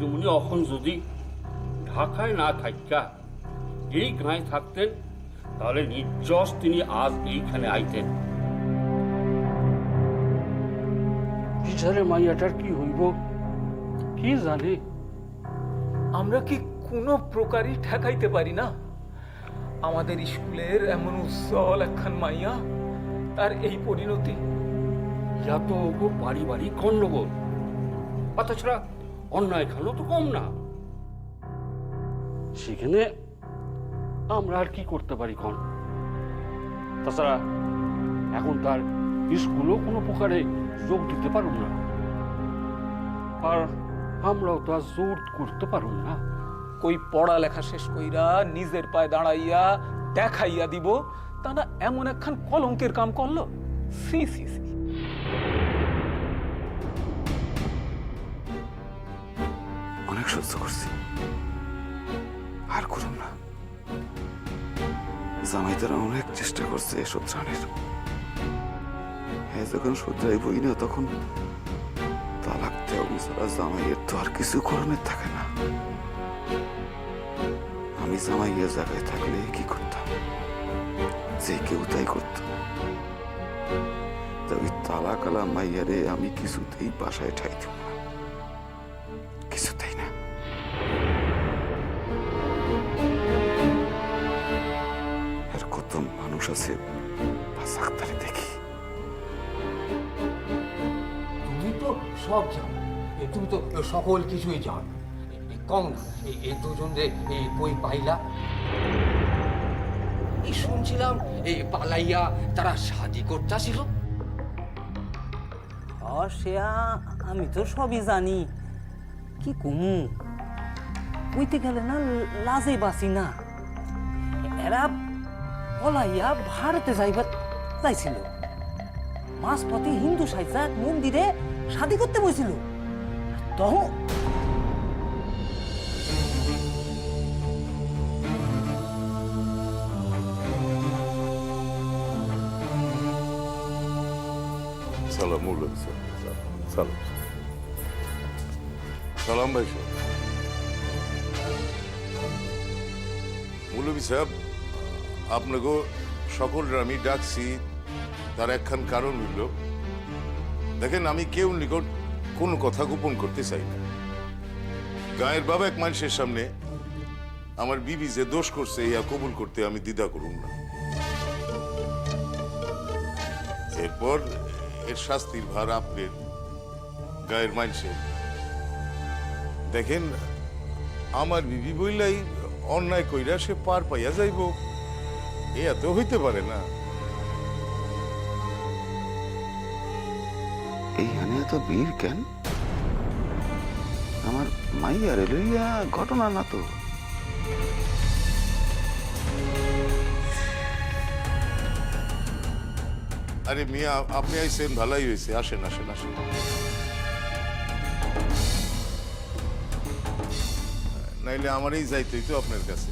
দিদিমণি এখন যদি ঢাকায় না থাকা এই গাঁয়ে থাকতেন তাহলে নির্যশ তিনি আজ এইখানে আইতেন। বিচারে মাইয়াটার কি হইব কি জানে। আমরা কি কোনো প্রকারই ঠেকাইতে পারি না? আমাদের স্কুলের এমন উজ্জ্বল একখান মাইয়া, তার এই পরিণতি। ইয়া তো ওগো পারিবারিক গণ্ডগোল, তাছাড়া অন্যায় খানো তো কম না। সেখানে আমরা আর কি করতে পারি কন? তাছাড়া এখন তার স্কুলও কোনো প্রকারে যোগ দিতে পারুম না, আর আমরাও তো আর জোর করতে পারুম না। কই পড়ালেখা শেষ কইরা নিজের পায়ে দাঁড়াইয়া দেখাইয়া দিব, তা না এমন একখান কলঙ্কের কাম করলো। সি সি সি। অনেক সহ্য করছি, আর করুন না। জামাইদারা অনেক চেষ্টা করছে এ শোধরানের। হ্যাঁ, যখন শোধরাইবই না তখন তালাক দেওয়া ছাড়া জামাইয়ের তো আর কিছু করণের থাকে না। আমি জামাইয়ের জায়গায় থাকলে কি করতাম? যে কেউ তাই করত। তবে তালাক আলা মাইয়ারে আমি কিছুতেই বাসায় ঠাই দিব না, কিছুতেই না। আর কত মানুষ আছে বাসাক্তারে দেখি। তুমি তো সব জানো, তুমি তো সকল কিছুই জানো। কম না এই দুজনে কই পাইলা? এই শুনছিলাম এই পালাইয়া তারা শাদি করতেছিল। সেয়া আমি তো সবই জানি, কি কমু? কইতে গেলে না লাজে বাঁচি না। এরা পলাইয়া ভারতে যাইবার চাইছিল, মাঝপথে হিন্দু সাইজা মন্দিরে শাদি করতে বসছিল। তখন সালাম সালাম সালাম ভাই সাহেব। মৌলভী সাহেব, আপনাকে সকলরা আমি ডাকছি তার একখান কারণ হইল, দেখেন আমি কেউ নিকট কোনো কথা গোপন করতে চাই না। গায়ের বাবা এক মানুষের সামনে আমার বিবি যে দোষ করছে ইয়া কবুল করতে আমি দ্বিধা করুন না। এরপর এর শাস্তির ভার আপনার গায়ের মানুষের। দেখেন আমার বিবি বইলাই অন্যায় কইরা সে পার পাইয়া যাইব, এ এত হইতে পারে না। এইখানে এত বীর কেন? আমার মাইয়ারে লইয়া ঘটনা না তো। আরে মিয়া, আপনি আইসেন ভালাই হয়েছে, আসেন আসেন আসেন। নাইলে আমারই যাইতে হইতো আপনার কাছে।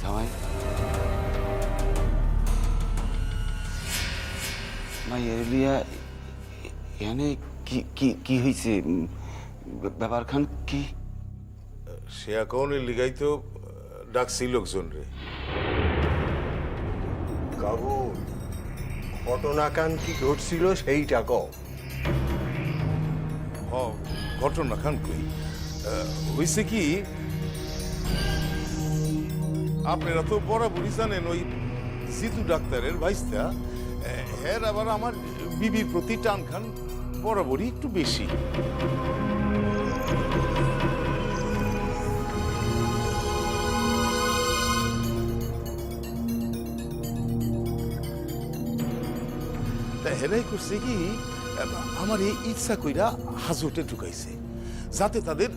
জামাই, মাইয়ারে লইয়া এখানে কি কি কি হয়েছে? ব্যাপার খান কি? সে অ্যাকাউন্টের লিগাই তো ডাকছি লোকজন রে। কাবু, ঘটনাকান কি ঘটছিল সেইটা কও। ঘটনা খান কই হয়েছে কি, আপনারা তো বরাবরই জানেন ওই জিতু ডাক্তারের ভাইস্তা, হ্যাঁ আবার আমার বিবির প্রতি টান খান বরাবরই একটু বেশি। হেরাই করছে কি, আমার এই ইচ্ছা কইরা হাজতে ঢুকাইছে যাতে তাদের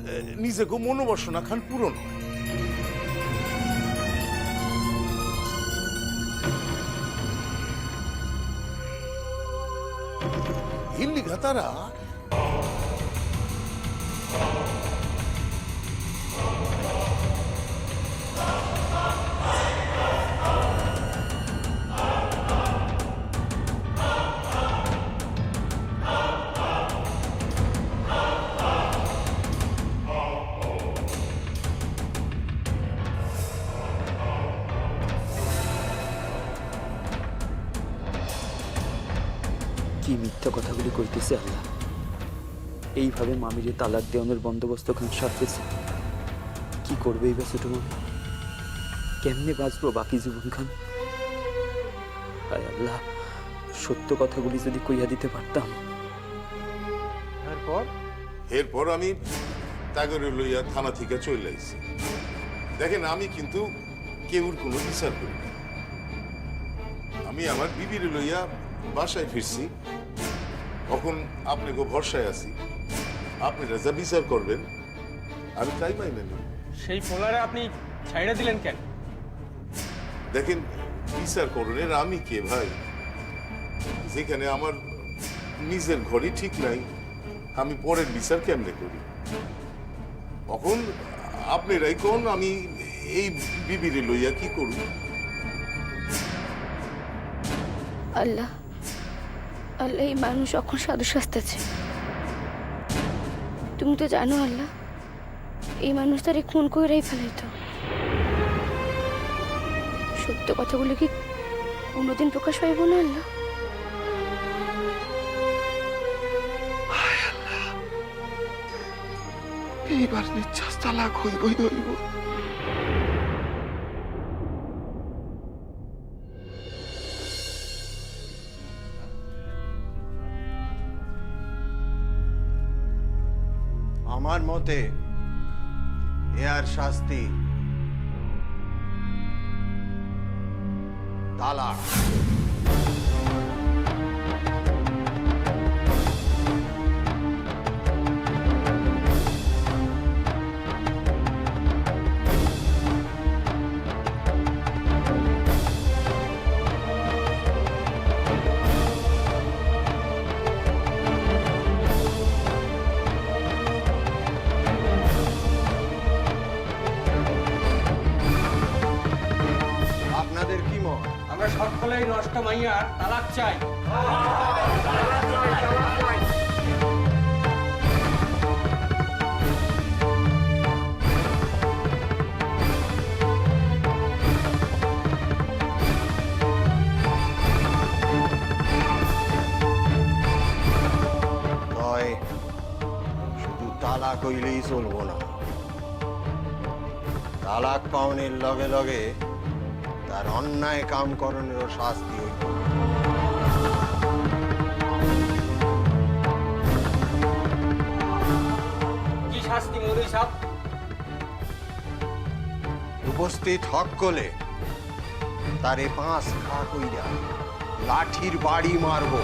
নিজেকে মনোবাসনা খান পূরণ হয়। হিল্লিঘা তারা কি মিথ্যা কথাগুলি কইতেছে আল্লাহ। এইভাবে মামিরে তালাক দেওয়ানোর বন্দোবস্ত খান সারতেছে। কি করবে এইবার ছোট মামি? কেমনে বাঁচবো বাকি জীবন খান? হায় আল্লাহ, সত্য কথাগুলি যদি কইয়া দিতে পারতাম। এরপর আমি তাগরে লইয়া থানা থেকে চলে আইছি। দেখেন, আমি কিন্তু কেউর কোনো বিচার করি না। আমি আমার বিবির লইয়া বাসায় ফিরছি। তখন আপনাকে ভরসায় আছি, আপনারা যা বিচার করবেন আমি তাই মাইনে নেব। সেই পোলারে আপনি ছাইড়া দিলেন কেন? দেখেন, বিচার করণের আমি কে ভাই? যেখানে আমার নিজের ঘরই ঠিক নাই, আমি পরের বিচার কেমনে করি? তখন আপনারাই কোন আমি এই বিবিরে লইয়া কি করব? আল্লাহ আল্লাহ, এই মানুষ এখন সাধু সাজতেছে। তুমি তো জানো আল্লাহ, এই মানুষ তারে খুন কইরাই ফেলাইতো। সত্য কথাগুলো কি কোনোদিন প্রকাশ পাইব না আল্লাহ? এইবার নিশ্বাস তালাক হইবই হইব। আমার মতে এর শাস্তি তালাক। আপনাদের কি মত? আমরা সকলেই নষ্ট মাইয়ার তালাক চাই। তয় শুধু তালাক হইলেই চলবো না। তালাক পাওনের লগে লগে তার অন্যায় কাম করণেরও শাস্তি হইব। কি শাস্তি মৌলভী সাহেব? উপস্থিত হক কলে তারে 5 খা কইরা লাঠির বাড়ি মারবো।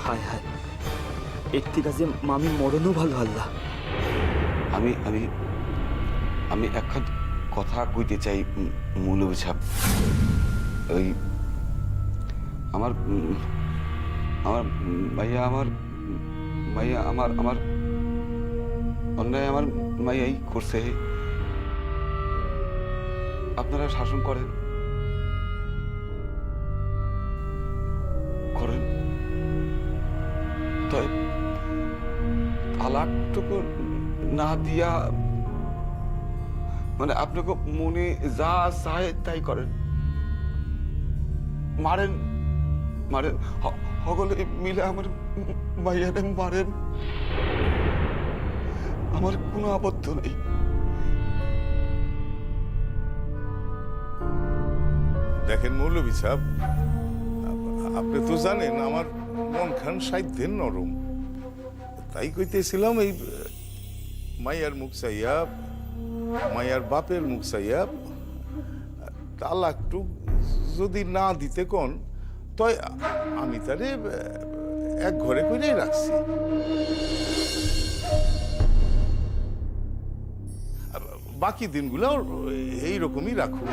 হায় হায়, এর থেকে যে মামির মরণও ভালো আল্লাহ। আমি আমি আমি একখান কথা কইতে চাই মৌলভী সাহেব। ওই আমার আমার মাইয়া আমার মাইয়া আমার আমার অন্যায় আমার মাইয়াই করছে। আপনারা শাসন করেন করেন, তাই তালাকটুকু না দিয়া মানে আপনাকে মনে যা চায় তাই করেন, মারেন মারেন, সকলে মিলে আমার মাইয়ারে মারেন, আমার কোনো আপত্তি নেই। দেখেন মৌলভী সাহেব, আপনি তো জানেন আমার মন খান সাধ্যের নরম। তাই কইতেছিলাম, এই মাইয়ার মুখ চাইয়া, মাইয়ার বাপের মুখ চাইয়া তালাকটু যদি না দিতে কোন, তয় আমি তারে এক ঘরে করেই রাখছি। বাকি দিনগুলো এইরকমই রাখুন।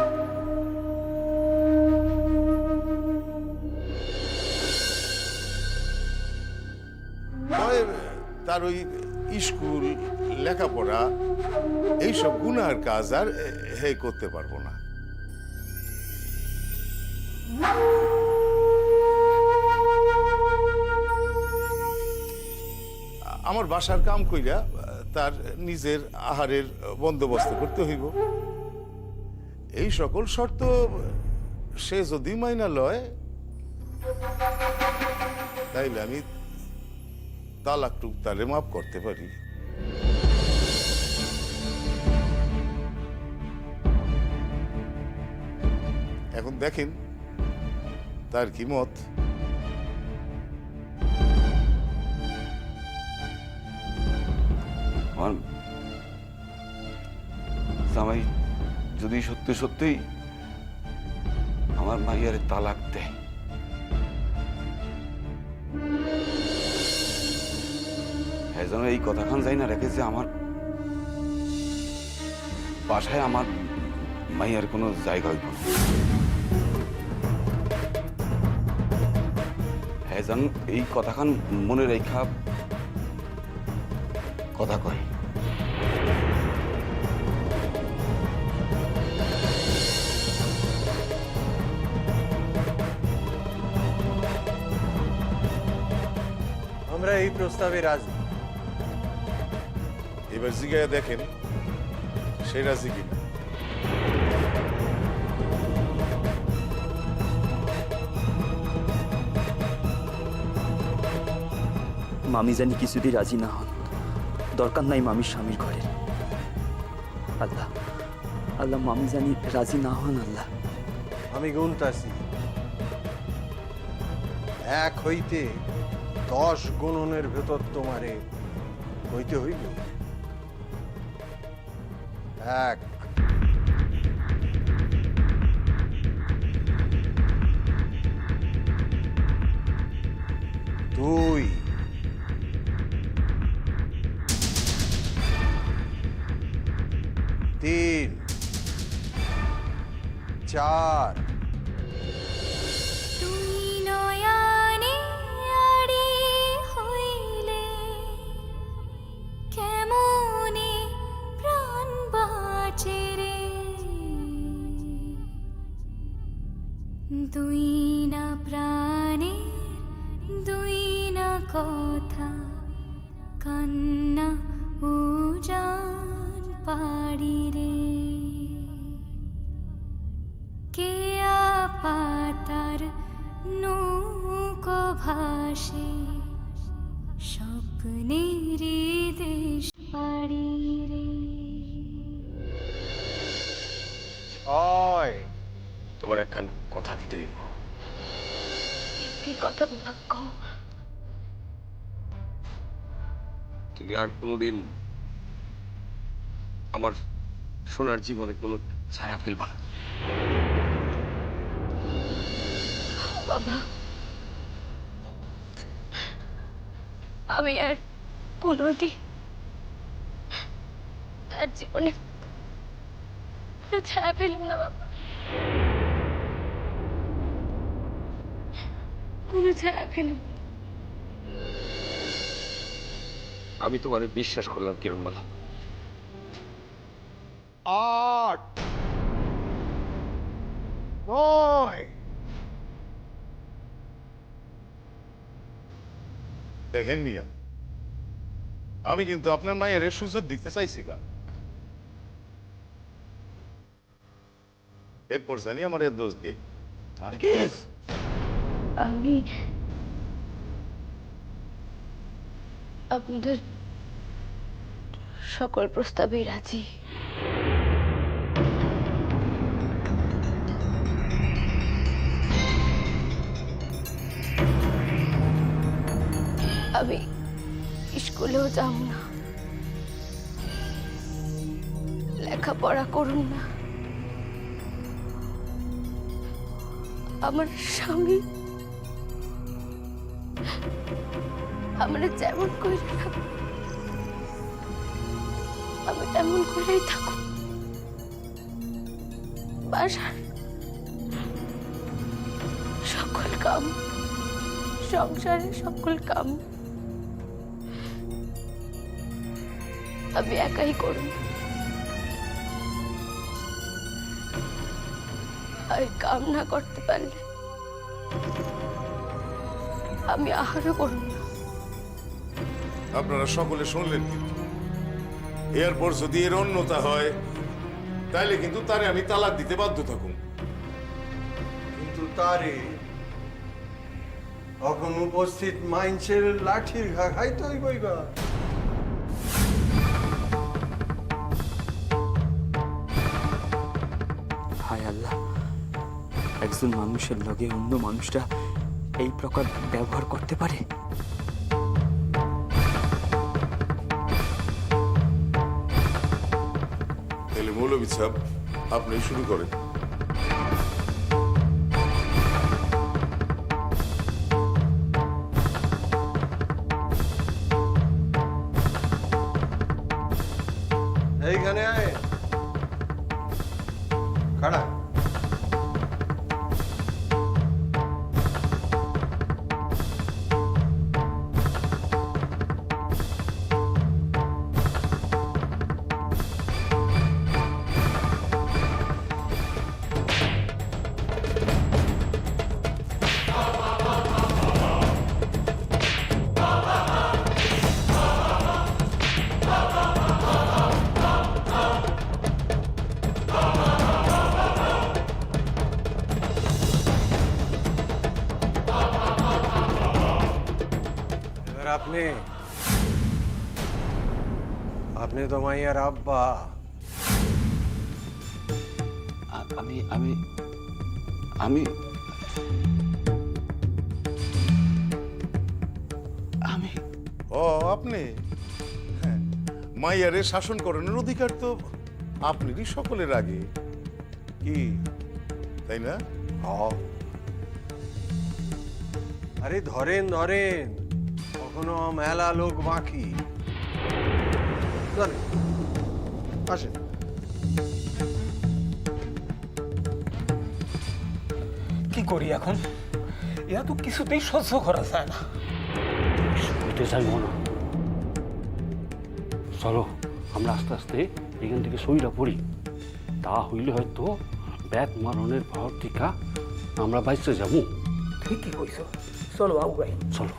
তার ওই স্কুল, লেখাপড়া, এইসব গুনার কাজ আর হে করতে পারবো না। আমার বাসার কাম কইরা তার নিজের আহারের বন্দোবস্ত করতে হইব। এই সকল শর্ত সে যদি মাইনা লয় তাইলে আমি তালাক টুক তালে মাফ করতে পারি। এখন দেখেন তার কি মত। আমার জামাই যদি সত্যি সত্যি আমার মাইয়ারে তালাক দেয়, হ্যাঁ যেন এই কথাখান যাই না রেখে যে আমার বাসায় আমার মাইয়ার কোনো জায়গা হইব না। হ্যাঁ যেন এই কথাখান মনে রেখা কথা কয়। আমরা এই প্রস্তাবে রাজি। এবার জিগায় দেখেন সে রাজি কিনা। মামি জানি কিছুতেই রাজি না হন, দরকার নাই মামির স্বামীর ঘরের। আল্লাহ আল্লাহ মামি জানি রাজি না হন। আল্লাহ আমি গুনতাছি, 1 হইতে 10 গুণনের ভেতর তোমারে হইতে হইব। 1 2 3 4 তুই নয়নে আড়ি হইলে কেমনে প্রাণ বাঁচে রে, দুই না প্রাণের দুই না কথা, কান্না উজান পাড়ি রে। কেয়া পাতার নৌকো ভাসে স্বপ্নের দেশ পাড়ি রে। তোমার একখান কথা দিতে হইব। কি কথা ভাগ্য? তুমি আর কোনোদিন আমার সোনার জীবনে কোনো ছায়া ফেলবা না। বাবা, আমি আর কোনোদিন তার জীবনে ছায়া ফেলব না বাবা, কোনো ছায়া ফেলব। আমি তোমার বিশ্বাস করলাম কিরণ মালা। 8 9 দেখেন মিয়া, আমি কিন্তু আপনার মায়ের সুযোগ দিতে চাইছি না। এরপর জানি আমার এর দোষ দিয়ে আমি আপনাদের সকল প্রস্তাবে রাজি। আমি স্কুলেও যাব না, লেখাপড়া করুন না। আমার স্বামী আমরা যেমন করে থাকবো, আমি তেমন করেই থাকবো। বাসার সকল কাম, সংসারের সকল কাম আমি একাই করব। আর কাম না করতে পারলে আমি আহারও করব না। আপনারা সকলে শুনলেন কিন্তু এরপর যদি এর অন্যতা হয় তাইলে কিন্তু তারে আমি তালাক দিতে বাধ্য থাকুন। কিন্তু তারে এখন উপস্থিত মাইন্সের লাঠির ঘা খাইতে হইবইবা। হায় আল্লাহ, একজন মানুষের লগে অন্য মানুষটা এই প্রকার ব্যবহার করতে পারে? তাহলে মৌলভী সাহেব আপনি শুরু করেন। এইখানে আয়, খাড়া। আপনি আপনি তো মাইয়ার আব্বা। আমি আমি আমি আমি ও আপনি হ্যাঁ, মাইয়ারে শাসন করানোর অধিকার তো আপনারই সকলের আগে, কি তাই না? আরে ধরেন ধরেন, কখনো মেলা লোক বাকি। ধরেন, আসেন। কি করি এখন? ইয়া তো কিছুতেই সহ্য করা যায় না। হইতে চাইব না। চলো আমরা আস্তে আস্তে এখান থেকে সইরা পড়ি, তা হইলে হয়তো ব্যাগ মারণের ভর টিকা আমরা বাইসে যাবো। ঠিকই কইছো, চলো আউ ভাই। চলো।